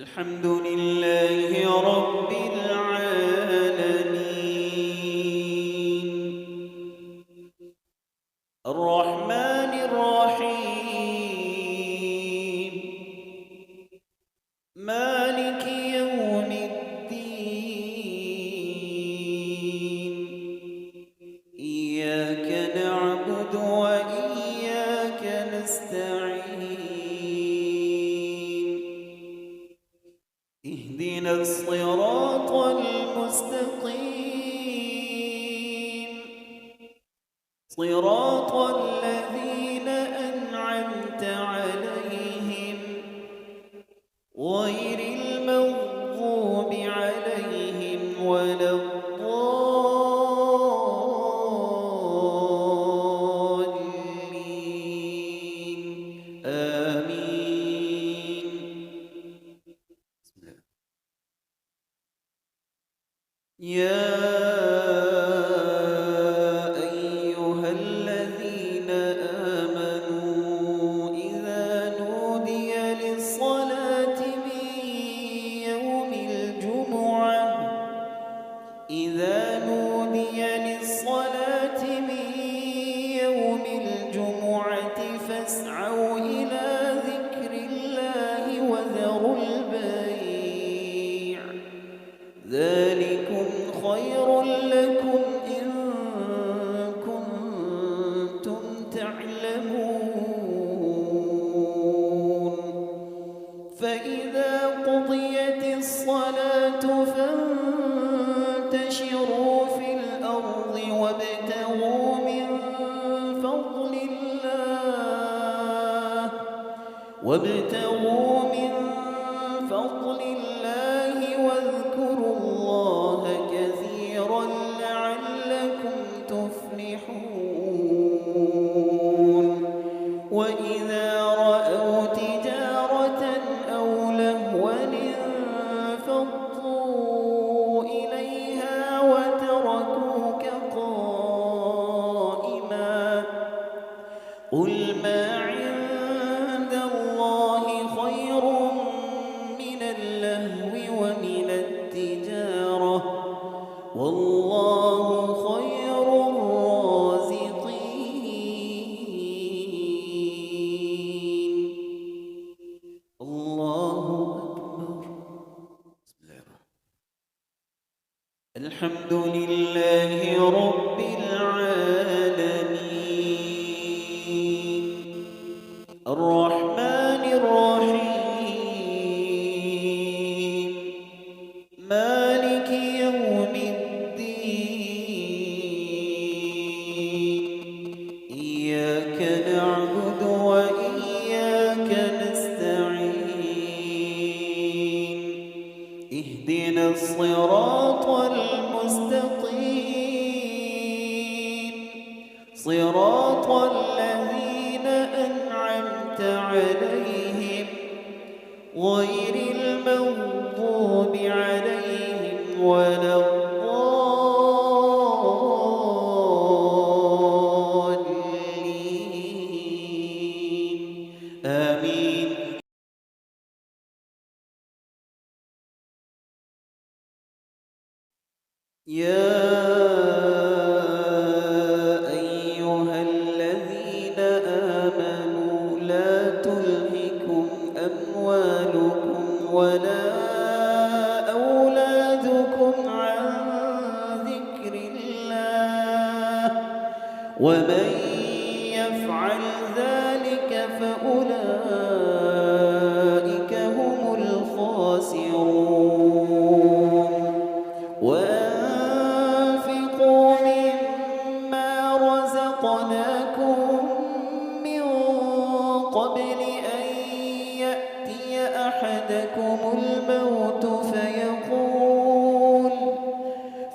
الحمد لله رب العالمين الرحمن الرحيم مالك يوم الدين إياك نعبد وإياك نستعين اهدنا الصراط المستقيم صراط الذين أنعمت عليهم غير المغضوب عليهم ولا الضالين آمين. يا أيها الذين آمنوا إذا نودي للصلاة من يوم الجمعة فاسعوا إلى ذكر الله وذروا البيع ذلكم خير لكم إن كنتم تعلمون فإذا قضيت الصلاة فانتشروا في الأرض وابتغوا من فضل الله واذكروا الله كثيرا لعلكم تفلحون وإذا رأوا تجارة أو لهوا انفضوا إليها وتركوك قائما قل ما عند الله خير من اللهو ومن التجارة والله خير الرازقين. الله أكبر. بسم الله الرحمن الرحيم الحمد لله رب العالمين الرحمن الرحيم مالك يوم الدين إياك نعبد وإياك نستعين اهدنا الصراط المستقيم صراط الذين أنعمت عليهم غير المغضوب عليهم ولا الضالين آمين. يا أيها الذين آمنوا لا تلهكم أموالكم ولا أولادكم عن ذكر الله ومن يفعل ذلك فأولئك هم الخاسرون وأنفقوا مما رزقناكم من قبل أن يأتي أحدكم الموت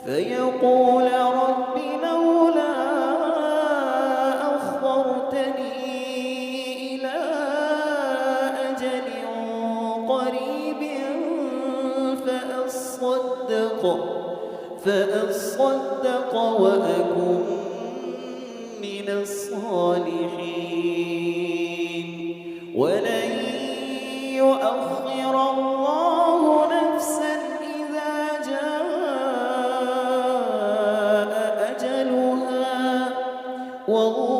فيقول رب لولا أخرتني إلى أجل قريب فأصدق وأكن من الصالحين ولن يؤخر الله والله